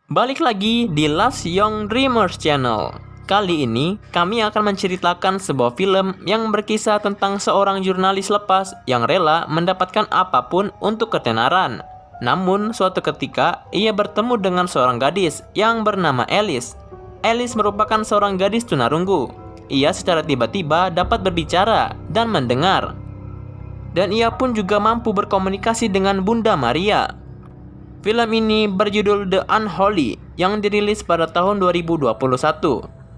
Balik lagi di Last Young Dreamers Channel. Kali ini kami akan menceritakan sebuah film yang berkisah tentang seorang jurnalis lepas yang rela mendapatkan apapun untuk ketenaran. Namun suatu ketika ia bertemu dengan seorang gadis yang bernama Alice. Alice merupakan seorang gadis tunarunggu. Ia secara tiba-tiba dapat berbicara dan mendengar. Dan ia pun juga mampu berkomunikasi dengan Bunda Maria. Film ini berjudul The Unholy yang dirilis pada tahun 2021.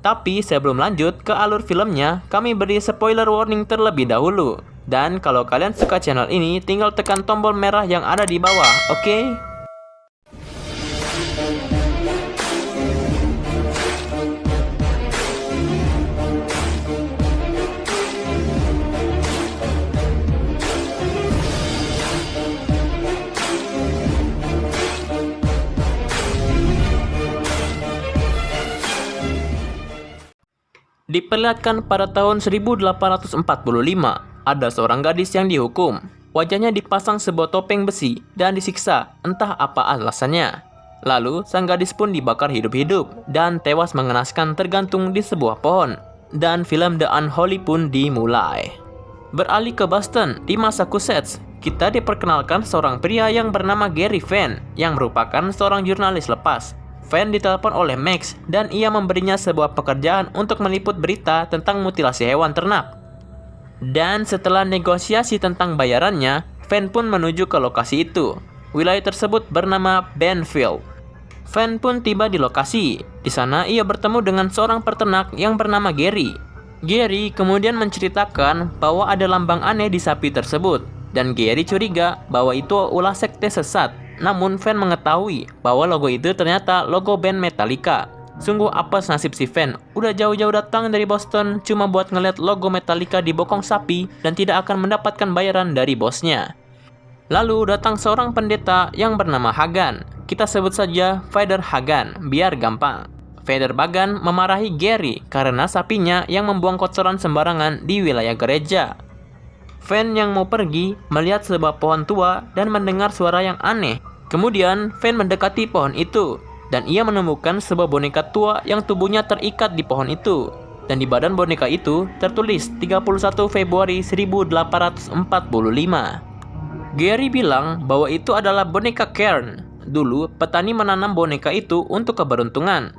Tapi sebelum lanjut ke alur filmnya, kami beri spoiler warning terlebih dahulu. Dan kalau kalian suka channel ini, tinggal tekan tombol merah yang ada di bawah, oke? Diperlihatkan pada tahun 1845, ada seorang gadis yang dihukum. Wajahnya dipasang sebuah topeng besi dan disiksa, entah apa alasannya. Lalu, sang gadis pun dibakar hidup-hidup dan tewas mengenaskan tergantung di sebuah pohon. Dan film The Unholy pun dimulai. Beralih ke Boston, di Massachusetts, kita diperkenalkan seorang pria yang bernama Gary Fenn, yang merupakan seorang jurnalis lepas. Fenn ditelepon oleh Max dan ia memberinya sebuah pekerjaan untuk meliput berita tentang mutilasi hewan ternak. Dan setelah negosiasi tentang bayarannya, Fenn pun menuju ke lokasi itu. Wilayah tersebut bernama Benfield. Fenn pun tiba di lokasi. Di sana ia bertemu dengan seorang peternak yang bernama Gary. Gary kemudian menceritakan bahwa ada lambang aneh di sapi tersebut. Dan Gary curiga bahwa itu ulah sekte sesat. Namun Fenn mengetahui bahwa logo itu ternyata logo band Metallica. Sungguh apes nasib si Fenn, udah jauh-jauh datang dari Boston cuma buat ngeliat logo Metallica di bokong sapi dan tidak akan mendapatkan bayaran dari bosnya. Lalu datang seorang pendeta yang bernama Hagan. Kita sebut saja Father Hagan, biar gampang. Father Hagan memarahi Gary karena sapinya yang membuang kotoran sembarangan di wilayah gereja. Fenn yang mau pergi melihat sebuah pohon tua dan mendengar suara yang aneh. Kemudian Fenn mendekati pohon itu dan ia menemukan sebuah boneka tua yang tubuhnya terikat di pohon itu. Dan di badan boneka itu tertulis 31 Februari 1845. Gary bilang bahwa itu adalah boneka Cairn. Dulu petani menanam boneka itu untuk keberuntungan.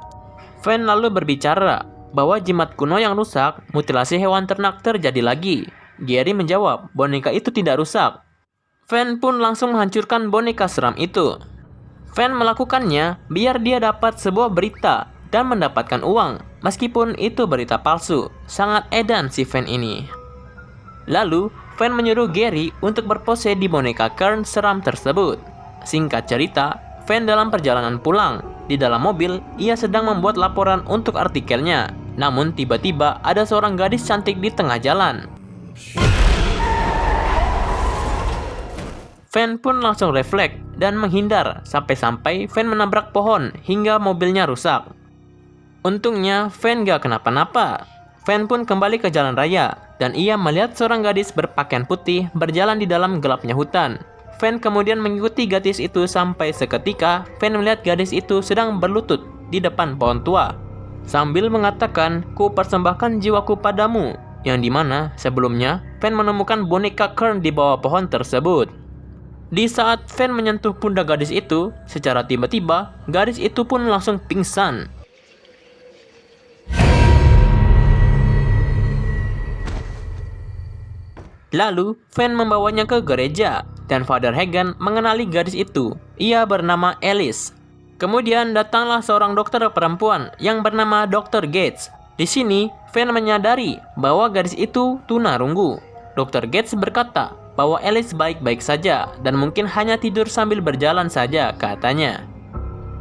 Fenn lalu berbicara bahwa jimat kuno yang rusak, mutilasi hewan ternak terjadi lagi. Gary menjawab, boneka itu tidak rusak. Fenn pun langsung menghancurkan boneka seram itu. Fenn melakukannya biar dia dapat sebuah berita dan mendapatkan uang, meskipun itu berita palsu. Sangat edan si Fenn ini. Lalu, Fenn menyuruh Gary untuk berpose di boneka Cairn seram tersebut. Singkat cerita, Fenn dalam perjalanan pulang. Di dalam mobil, ia sedang membuat laporan untuk artikelnya. Namun tiba-tiba ada seorang gadis cantik di tengah jalan. Fenn pun langsung refleks dan menghindar sampai-sampai Fenn menabrak pohon hingga mobilnya rusak. Untungnya Fenn gak kenapa-napa. Fenn pun kembali ke jalan raya dan ia melihat seorang gadis berpakaian putih berjalan di dalam gelapnya hutan. Fenn kemudian mengikuti gadis itu sampai seketika Fenn melihat gadis itu sedang berlutut di depan pohon tua sambil mengatakan, "Ku persembahkan jiwaku padamu." Yang dimana sebelumnya Fenn menemukan boneka Cairn di bawah pohon tersebut. Di saat Fenn menyentuh pundak gadis itu, secara tiba-tiba gadis itu pun langsung pingsan. Lalu Fenn membawanya ke gereja dan Father Hagan mengenali gadis itu. Ia bernama Alice. Kemudian datanglah seorang dokter perempuan yang bernama Dr. Gates. Di sini Fenn menyadari bahwa gadis itu tunarunggu. Dr. Gates berkata bahwa Alice baik-baik saja dan mungkin hanya tidur sambil berjalan saja, katanya.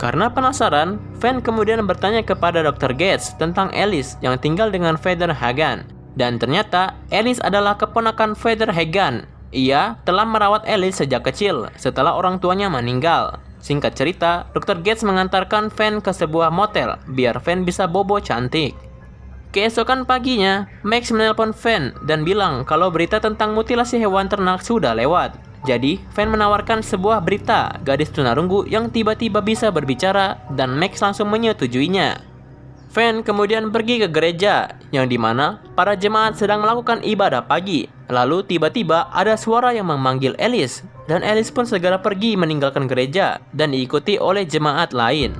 Karena penasaran, Fenn kemudian bertanya kepada Dr. Gates tentang Alice yang tinggal dengan Father Hagan. Dan ternyata Alice adalah keponakan Father Hagan. Ia telah merawat Alice sejak kecil setelah orang tuanya meninggal. Singkat cerita, Dr. Gates mengantarkan Fenn ke sebuah motel biar Fenn bisa bobo cantik. Keesokan paginya, Max menelpon Van dan bilang kalau berita tentang mutilasi hewan ternak sudah lewat. Jadi, Van menawarkan sebuah berita gadis tunarunggu yang tiba-tiba bisa berbicara dan Max langsung menyetujuinya. Van kemudian pergi ke gereja, yang dimana para jemaat sedang melakukan ibadah pagi. Lalu tiba-tiba ada suara yang memanggil Alice, dan Alice pun segera pergi meninggalkan gereja dan diikuti oleh jemaat lain.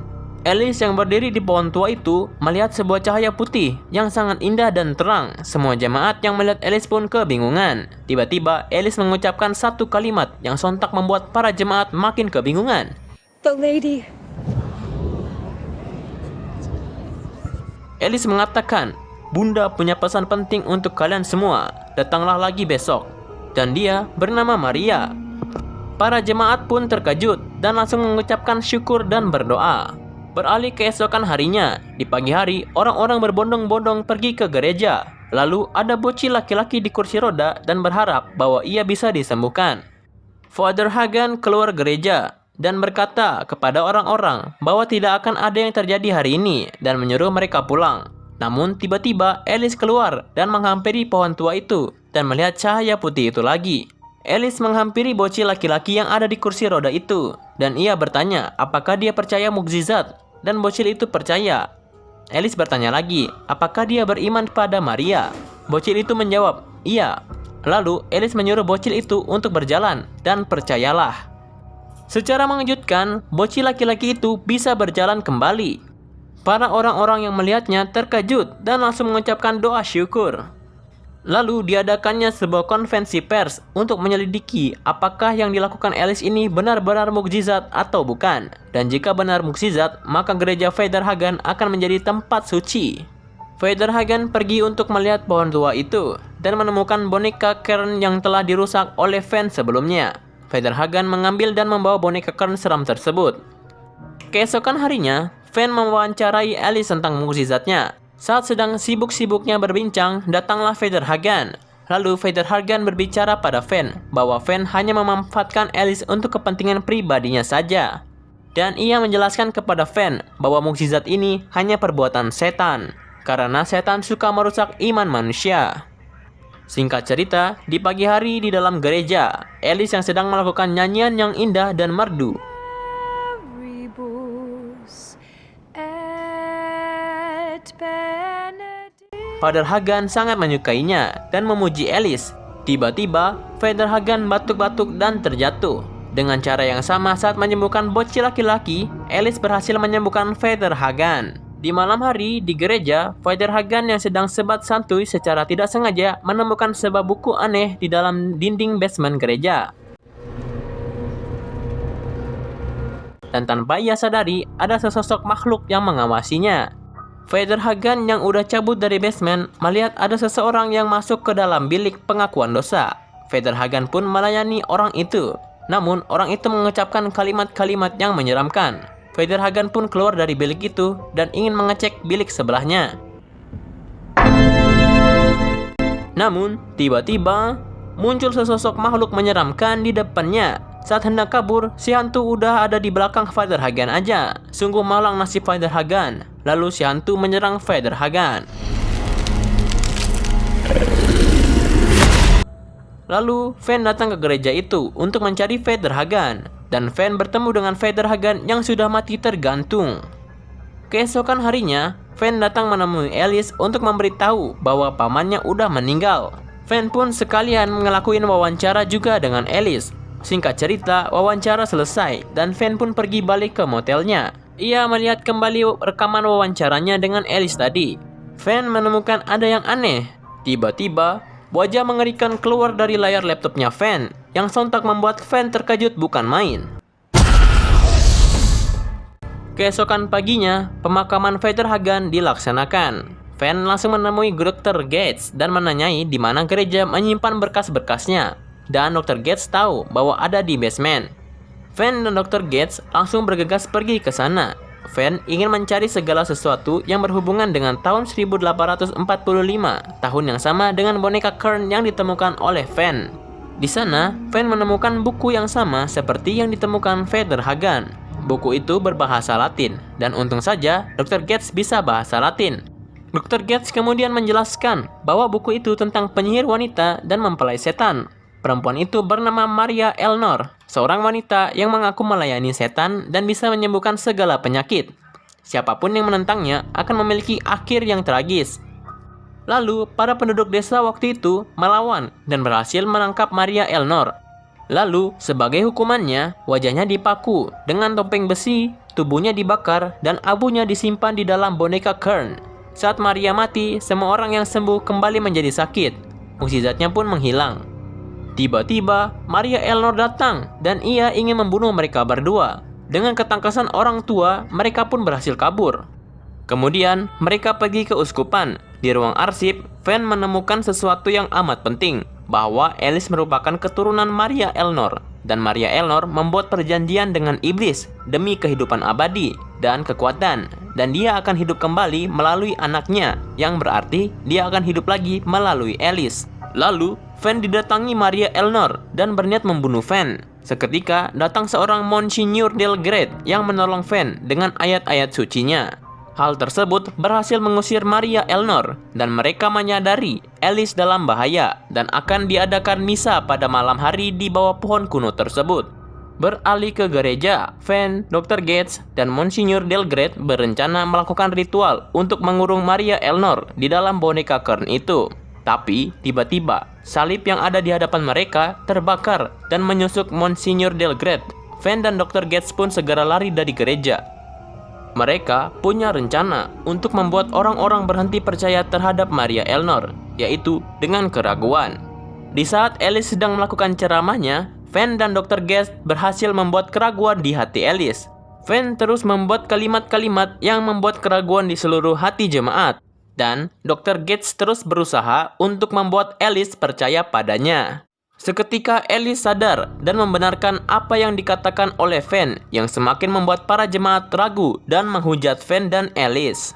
Alice yang berdiri di pohon tua itu melihat sebuah cahaya putih yang sangat indah dan terang. Semua jemaat yang melihat Alice pun kebingungan. Tiba-tiba Alice mengucapkan satu kalimat yang sontak membuat para jemaat makin kebingungan. The lady. Alice mengatakan, "Bunda punya pesan penting untuk kalian semua. Datanglah lagi besok." Dan dia bernama Maria. Para jemaat pun terkejut dan langsung mengucapkan syukur dan berdoa. Beralih keesokan harinya, di pagi hari orang-orang berbondong-bondong pergi ke gereja. Lalu ada bocil laki-laki di kursi roda dan berharap bahwa ia bisa disembuhkan. Father Hagan keluar gereja dan berkata kepada orang-orang bahwa tidak akan ada yang terjadi hari ini dan menyuruh mereka pulang. Namun tiba-tiba Alice keluar dan menghampiri pohon tua itu dan melihat cahaya putih itu lagi. Alice menghampiri bocil laki-laki yang ada di kursi roda itu dan ia bertanya apakah dia percaya mukjizat, dan bocil itu percaya. Alice bertanya lagi apakah dia beriman pada Maria. Bocil itu menjawab iya. Lalu Alice menyuruh bocil itu untuk berjalan dan percayalah. Secara mengejutkan, bocil laki-laki itu bisa berjalan kembali. Para orang-orang yang melihatnya terkejut dan langsung mengucapkan doa syukur. Lalu diadakannya sebuah konferensi pers untuk menyelidiki apakah yang dilakukan Alice ini benar-benar mukjizat atau bukan. Dan jika benar mukjizat, maka gereja Father Hagan akan menjadi tempat suci. Father Hagan pergi untuk melihat pohon tua itu dan menemukan boneka Kern yang telah dirusak oleh Van sebelumnya. Father Hagan mengambil dan membawa boneka Kern seram tersebut. Keesokan harinya, Van mewawancarai Alice tentang mukjizatnya. Saat sedang sibuk-sibuknya berbincang, datanglah Father Hagan. Lalu Father Hagan berbicara pada Van bahwa Van hanya memanfaatkan Alice untuk kepentingan pribadinya saja. Dan ia menjelaskan kepada Van bahwa mukjizat ini hanya perbuatan setan, karena setan suka merusak iman manusia. Singkat cerita, di pagi hari di dalam gereja, Alice yang sedang melakukan nyanyian yang indah dan merdu. Father Hagan sangat menyukainya dan memuji Alice. Tiba-tiba, Father Hagan batuk-batuk dan terjatuh. Dengan cara yang sama saat menyembuhkan bocil laki-laki, Alice berhasil menyembuhkan Father Hagan. Di malam hari, di gereja, Father Hagan yang sedang sebat santuy secara tidak sengaja menemukan sebuah buku aneh di dalam dinding basement gereja. Dan tanpa ia sadari, ada sesosok makhluk yang mengawasinya. Father Hagan yang udah cabut dari basement melihat ada seseorang yang masuk ke dalam bilik pengakuan dosa. Father Hagan pun melayani orang itu. Namun, orang itu mengucapkan kalimat-kalimat yang menyeramkan. Father Hagan pun keluar dari bilik itu dan ingin mengecek bilik sebelahnya. Namun, tiba-tiba muncul sesosok makhluk menyeramkan di depannya. Saat hendak kabur, si hantu udah ada di belakang Father Hagan aja. Sungguh malang nasib Father Hagan. Lalu si hantu menyerang Father Hagan. Lalu Van datang ke gereja itu untuk mencari Father Hagan. Dan Van bertemu dengan Father Hagan yang sudah mati tergantung. Keesokan harinya, Van datang menemui Alice untuk memberitahu bahwa pamannya udah meninggal. Van pun sekalian ngelakuin wawancara juga dengan Alice. Singkat cerita, wawancara selesai dan Van pun pergi balik ke motelnya. Ia melihat kembali rekaman wawancaranya dengan Alice tadi. Van menemukan ada yang aneh. Tiba-tiba, wajah mengerikan keluar dari layar laptopnya Van, yang sontak membuat Van terkejut bukan main. Keesokan paginya, pemakaman Father Hagan dilaksanakan. Van langsung menemui Dr. Gates dan menanyai di mana gereja menyimpan berkas-berkasnya. Dan Dr. Gates tahu bahwa ada di basement. Van dan Dr. Gates langsung bergegas pergi ke sana. Van ingin mencari segala sesuatu yang berhubungan dengan tahun 1845, tahun yang sama dengan boneka Kern yang ditemukan oleh Van. Di sana, Van menemukan buku yang sama seperti yang ditemukan Father Hagan. Buku itu berbahasa Latin, dan untung saja Dr. Gates bisa bahasa Latin. Dr. Gates kemudian menjelaskan bahwa buku itu tentang penyihir wanita dan mempelai setan. Perempuan itu bernama Maria Elnor, seorang wanita yang mengaku melayani setan dan bisa menyembuhkan segala penyakit. Siapapun yang menentangnya akan memiliki akhir yang tragis. Lalu, para penduduk desa waktu itu melawan dan berhasil menangkap Maria Elnor. Lalu, sebagai hukumannya, wajahnya dipaku dengan topeng besi, tubuhnya dibakar, dan abunya disimpan di dalam boneka Kern. Saat Maria mati, semua orang yang sembuh kembali menjadi sakit. Mukjizatnya pun menghilang. Tiba-tiba, Maria Elnor datang dan ia ingin membunuh mereka berdua. Dengan ketangkasan orang tua, mereka pun berhasil kabur. Kemudian, mereka pergi ke uskupan. Di ruang arsip, Van menemukan sesuatu yang amat penting, bahwa Alice merupakan keturunan Maria Elnor, dan Maria Elnor membuat perjanjian dengan iblis demi kehidupan abadi dan kekuatan, dan dia akan hidup kembali melalui anaknya, yang berarti dia akan hidup lagi melalui Alice. Lalu, Van didatangi Maria Elnor dan berniat membunuh Van. Seketika datang seorang Monsignor Delgret yang menolong Van dengan ayat-ayat sucinya. Hal tersebut berhasil mengusir Maria Elnor, dan mereka menyadari Alice dalam bahaya dan akan diadakan misa pada malam hari di bawah pohon kuno tersebut. Beralih ke gereja, Van, Dr. Gates, dan Monsignor Delgret berencana melakukan ritual untuk mengurung Maria Elnor di dalam boneka Kern itu. Tapi, tiba-tiba, salib yang ada di hadapan mereka terbakar dan menyusuk Monsignor Delgret. Van dan Dr. Gates pun segera lari dari gereja. Mereka punya rencana untuk membuat orang-orang berhenti percaya terhadap Maria Elnor, yaitu dengan keraguan. Di saat Alice sedang melakukan ceramahnya, Van dan Dr. Gates berhasil membuat keraguan di hati Alice. Van terus membuat kalimat-kalimat yang membuat keraguan di seluruh hati jemaat, dan Dr. Gates terus berusaha untuk membuat Alice percaya padanya. Seketika Alice sadar dan membenarkan apa yang dikatakan oleh Van, yang semakin membuat para jemaat ragu dan menghujat Van dan Alice.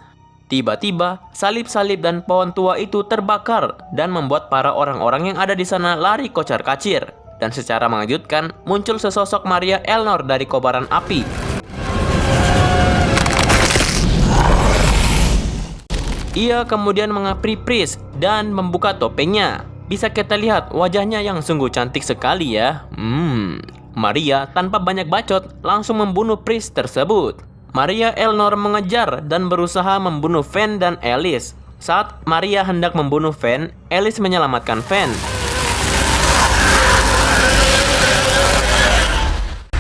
Tiba-tiba, salib-salib dan pohon tua itu terbakar dan membuat para orang-orang yang ada di sana lari kocar-kacir. Dan secara mengejutkan, muncul sesosok Maria Elnor dari kobaran api. Ia kemudian mengapri-pris dan membuka topengnya. Bisa kita lihat wajahnya yang sungguh cantik sekali ya. Maria tanpa banyak bacot langsung membunuh priest tersebut. Maria Elnor mengejar dan berusaha membunuh Van dan Alice. Saat Maria hendak membunuh Van, Alice menyelamatkan Van.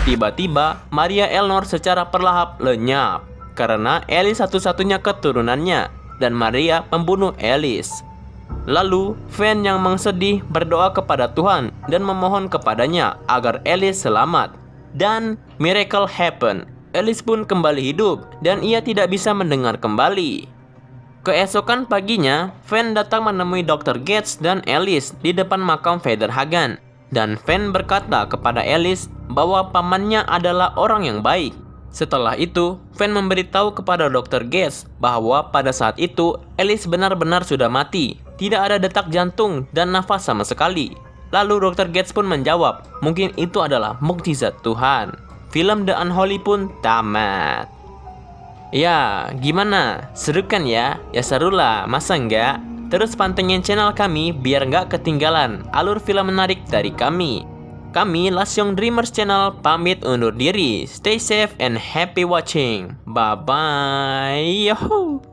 Tiba-tiba, Maria Elnor secara perlahan lenyap karena Alice satu-satunya keturunannya, dan Maria membunuh Alice. Lalu, Van yang sedih berdoa kepada Tuhan dan memohon kepadanya agar Alice selamat. Dan miracle happen. Alice pun kembali hidup dan ia tidak bisa mendengar kembali. Keesokan paginya, Van datang menemui Dr. Gates dan Alice di depan makam Federhagen. Dan Van berkata kepada Alice bahwa pamannya adalah orang yang baik. Setelah itu, Van memberitahu kepada Dr. Gates bahwa pada saat itu Alice benar-benar sudah mati. Tidak ada detak jantung dan nafas sama sekali. Lalu Dr. Gates pun menjawab, mungkin itu adalah mukjizat Tuhan. Film The Unholy pun tamat. Ya, gimana? Seru kan ya? Ya serulah, masa enggak? Terus pantengin channel kami biar nggak ketinggalan alur film menarik dari kami. Kami Last Young Dreamers Channel pamit undur diri. Stay safe and happy watching. Bye-bye. Yahoo!